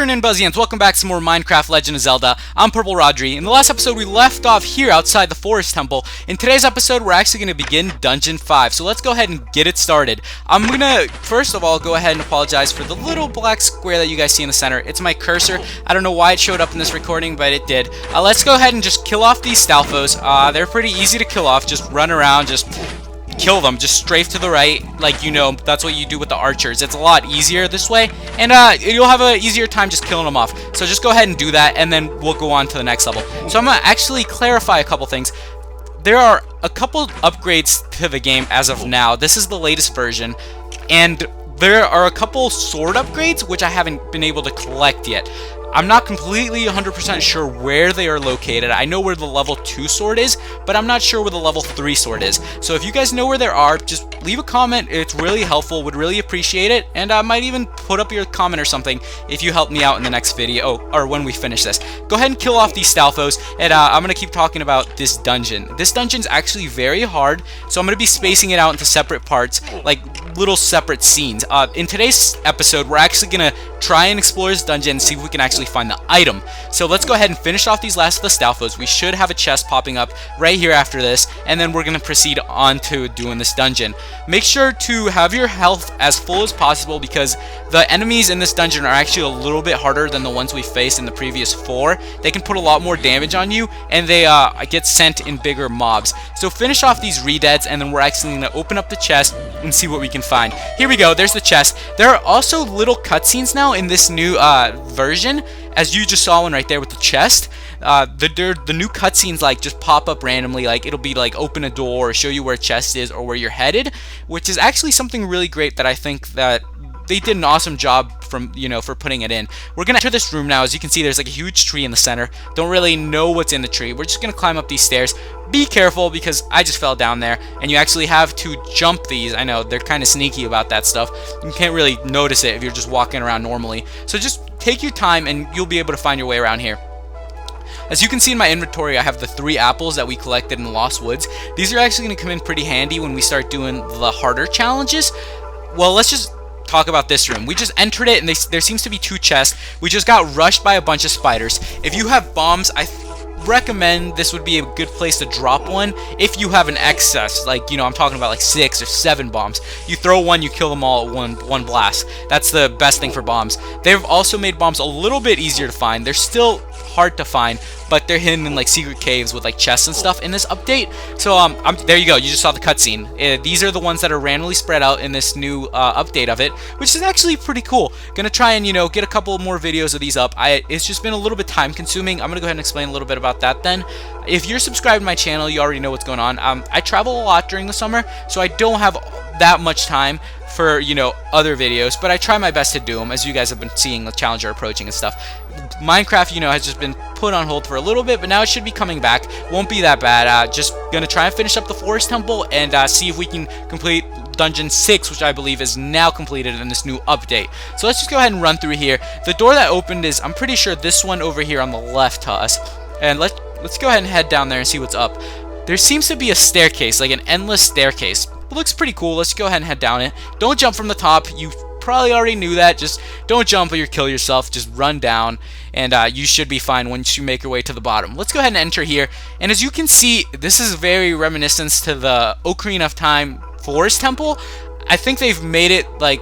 there, NinBuzzians, welcome back to some more Minecraft Legend of Zelda. I'm PurpleRodr. In the last episode, we left off here outside the Forest Temple. In today's episode, we're actually going to begin Dungeon 5, so let's go ahead and get it started. I'm going to, first of all, go ahead and apologize for the little black square that you guys see in the center. It's my cursor. I don't know why it showed up in this recording, but it did. Let's go ahead and just kill off these Stalfos. They're pretty easy to kill off. Just run around, just kill them, just strafe to the right, like, you know, that's what you do with the archers. It's a lot easier this way, and you'll have an easier time just killing them off. So just go ahead and do that, and then we'll go on to the next level. So I'm gonna actually clarify a couple things. There are a couple upgrades to the game as of now. This is the latest version, and there are a couple sword upgrades which I haven't been able to collect yet. I'm not completely 100% sure where they are located. I know where the level 2 sword is, but I'm not sure where the level 3 sword is. So if you guys know where they are, just leave a comment. It's really helpful, would really appreciate it, and I might even put up your comment or something if you help me out in the next video, or when we finish this. Go ahead and kill off these Stalfos, and I'm going to keep talking about this dungeon. This dungeon's actually very hard, so I'm going to be spacing it out into separate parts, like little separate scenes. In today's episode, we're actually going to try and explore this dungeon and see if we can actually find the item. So let's go ahead and finish off these last of the Stalfos. We should have a chest popping up right here after this, and then we're going to proceed on to doing this dungeon. Make sure to have your health as full as possible, because the enemies in this dungeon are actually a little bit harder than the ones we faced in the previous 4. They can put a lot more damage on you, and they get sent in bigger mobs. So finish off these redeads, and then we're actually going to open up the chest and see what we can find. Here we go, there's the chest. There are also little cutscenes now in this new version, as you just saw one right there with the chest. The new cutscenes like just pop up randomly, like it'll be like open a door or show you where a chest is or where you're headed, which is actually something really great that I think that they did an awesome job from, you know, for putting it in. We're gonna enter this room now. As you can see, there's like a huge tree in the center. Don't really know what's in the tree. We're just gonna climb up these stairs. Be careful, because I just fell down there, and you actually have to jump these. I know they're kind of sneaky about that stuff. You can't really notice it if you're just walking around normally. So just take your time and you'll be able to find your way around here. As you can see in my inventory, I have the 3 apples that we collected in the Lost Woods. These are actually going to come in pretty handy when we start doing the harder challenges. Well, let's just talk about this room. We just entered it, and there seems to be 2 chests. We just got rushed by a bunch of spiders. If you have bombs, I recommend this would be a good place to drop one. If you have an excess, like, you know, I'm talking about like 6 or 7 bombs, you throw one, you kill them all at one blast. That's the best thing for bombs. They've also made bombs a little bit easier to find. They're still hard to find, but they're hidden in like secret caves with like chests and stuff in this update. So there you go, you just saw the cutscene. These are the ones that are randomly spread out in this new update of it, which is actually pretty cool. Gonna try and, you know, get a couple more videos of these up. It's just been a little bit time consuming. I'm gonna go ahead and explain a little bit about that then. If you're subscribed to my channel, you already know what's going on. I travel a lot during the summer, so I don't have that much time for, you know, other videos, but I try my best to do them, as you guys have been seeing the Challenger approaching and stuff. Minecraft, you know, has just been put on hold for a little bit, but now it should be coming back. Won't be that bad. Just gonna try and finish up the Forest Temple and see if we can complete Dungeon 6, which I believe is now completed in this new update. So let's just go ahead and run through here. The door that opened is, I'm pretty sure, this one over here on the left to us. And let's go ahead and head down there and see what's up. There seems to be a staircase, like an endless staircase. It looks pretty cool. Let's go ahead and head down it. Don't jump from the top. You probably already knew that. Just don't jump or you'll kill yourself. Just run down, and you should be fine once you make your way to the bottom. Let's go ahead and enter here. And as you can see, this is very reminiscent to the Ocarina of Time Forest Temple. I think they've made it like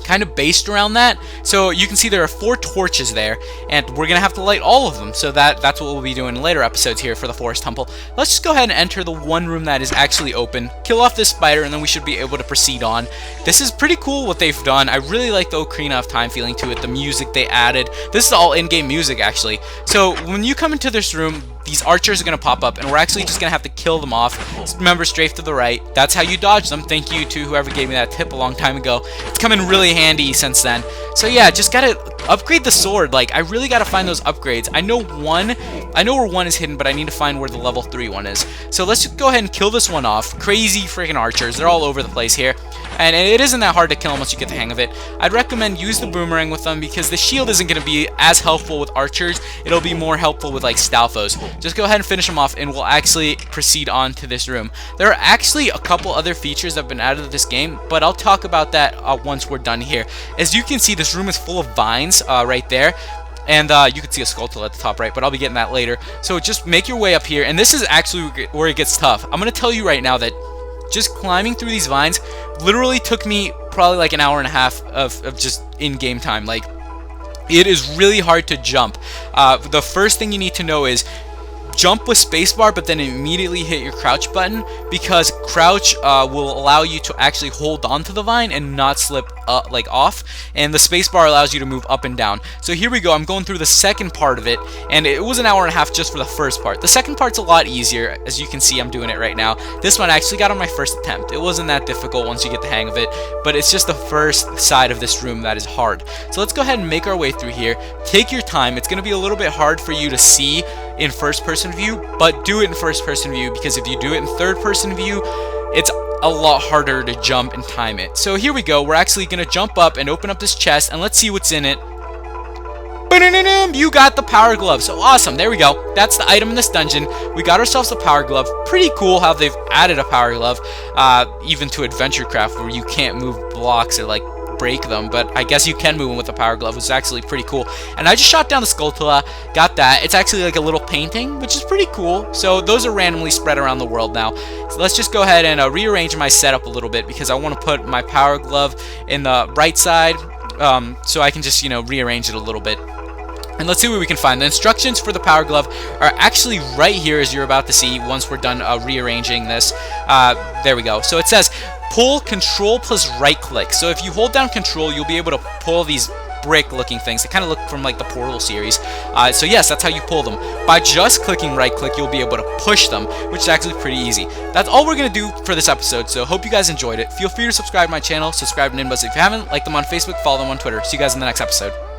kind of based around that. So you can see there are 4 torches there, and we're gonna have to light all of them. So that's what we'll be doing in later episodes here for the Forest Temple. Let's just go ahead and enter the one room that is actually open, kill off this spider, and then we should be able to proceed on. This is pretty cool what they've done. I really like the Ocarina of Time feeling to it, the music they added. This is all in-game music, actually. So when you come into this room, these archers are going to pop up, and we're actually just going to have to kill them off. Remember, strafe to the right. That's how you dodge them. Thank you to whoever gave me that tip a long time ago. It's come in really handy since then. So yeah, just got to upgrade the sword. Like, I really got to find those upgrades. I know where one is hidden, but I need to find where the level 3 one is. So let's just go ahead and kill this one off. Crazy freaking archers. They're all over the place here. and it isn't that hard to kill them once you get the hang of it. I'd recommend use the boomerang with them because the shield isn't going to be as helpful with archers. It'll be more helpful with like Stalfos. Just go ahead and finish them off, and we'll actually proceed on to this room. There are actually a couple other features that have been added to this game, but I'll talk about that once we're done here. As you can see, this room is full of vines right there. And you can see a skull at the top right, but I'll be getting that later. So just make your way up here, and this is actually where it gets tough. I'm going to tell you right now that just climbing through these vines literally took me probably like an hour and a half of just in-game time. Like, it is really hard to jump. The first thing you need to know is jump with spacebar, but then immediately hit your crouch button, because crouch will allow you to actually hold on to the vine and not slip like off, and the spacebar allows you to move up and down. So here we go. I'm going through the second part of it, and it was an hour and a half just for the first part. The second part's a lot easier. As you can see, I'm doing it right now. This one I actually got on my first attempt. It wasn't that difficult once you get the hang of it, but it's just the first side of this room that is hard. So let's go ahead and make our way through here. Take your time. It's going to be a little bit hard for you to see in first person view, but do it in first person view, because if you do it in third person view, it's a lot harder to jump and time it. So here we go. We're actually gonna jump up and open up this chest, and let's see what's in it. You got the power glove. So awesome. There we go. That's the item in this dungeon. We got ourselves a power glove. Pretty cool how they've added a power glove even to Adventure Craft, where you can't move blocks or like break them, but I guess you can move them with a power glove, which is actually pretty cool. And I just shot down the Skulltula, got that. It's actually like a little painting, which is pretty cool. So those are randomly spread around the world now. So let's just go ahead and rearrange my setup a little bit, because I want to put my power glove in the right side, so I can just, you know, rearrange it a little bit. And let's see what we can find. The instructions for the power glove are actually right here, as you're about to see once we're done rearranging this. There we go. So it says pull control plus right click. So if you hold down control, you'll be able to pull these brick looking things. They kind of look from like the Portal series. So yes, that's how you pull them. By just clicking right click, you'll be able to push them, which is actually pretty easy. That's all we're going to do for this episode, so hope you guys enjoyed it. Feel free to subscribe to my channel, subscribe to NinBuzz if you haven't, like them on Facebook, follow them on Twitter. See you guys in the next episode.